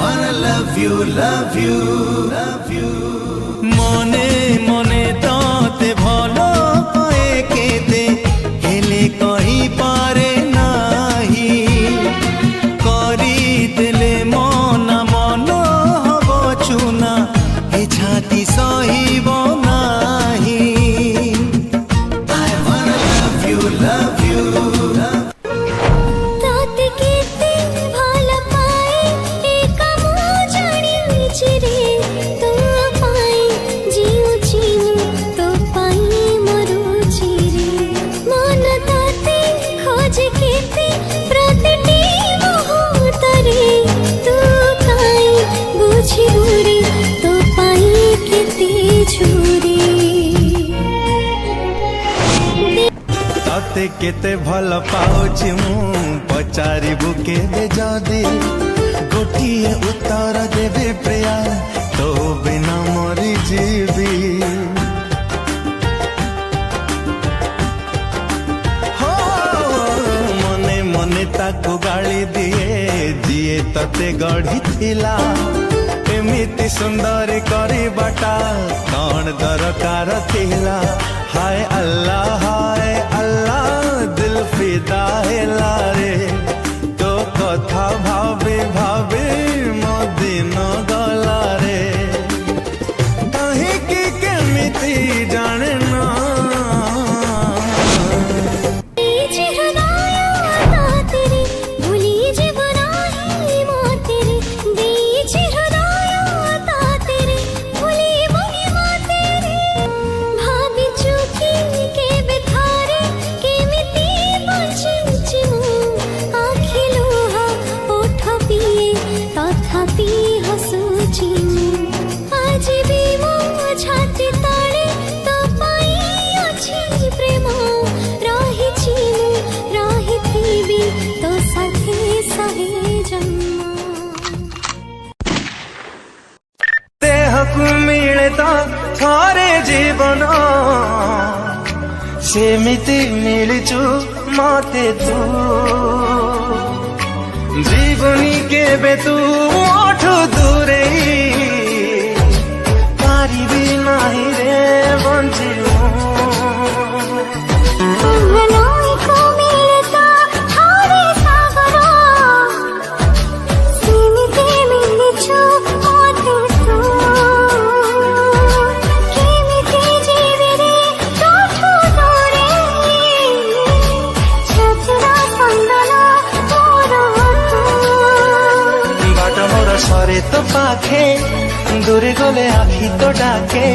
wanna love you, love you, love you. মনে মনে তাতে ভালো পায়ে কেতে হেলে কহি পারে নাহি করি দেলে মনা মন হব চুনা এ ছাতি সহিব নাহি I wanna love you, love you, love you. তাতে কেতে ভালো পাই এ কামো জানিছি রে তো পাই জিউছি তো পাই মরুছি রে মন তাতে খোঁজ কেতে প্রতিটি মুহূর্তরে তো পাই বুঝিবু রে তো পাই কেতে ঝুরে তাতে কেতে ভাল পাউছি মু পচারিবু কেবে যদি গোটিয়ে উত্তর দেবে প্রিয়া তো বিনা মরি ଯିବି हो মনে মনে তাকু গাଳି দিয়ে ଯିଏ ତତେ ଗଢିଥିଲା ଏମିତି ସୁନ୍ଦର କରିବାଟା କଣ ଦରକାର ଥିଲା हाय अल्लाह दिल फिदा ହେଲା रे तो कथा भावे भावे ମୋ ଦିନ ଗଲା रे କାହିଁକି କେମିତି ଜାଣେ ନା मिले तो थोरे जीवन सेमिति मिलचु मते तू जीवनी केबे तू मोठु दूरे पारिबी नाही रे बंचिनु सरे तो पाखे दूरे गले आखी तो डाके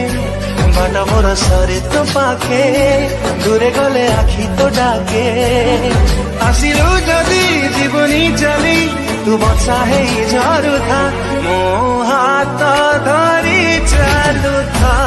बाट मोर सरे तो पाखे दूरे गले आखी तो डाके आसिलु जदि जीवनी चली तू बसा है झरू था मो हाथ धरी चालू था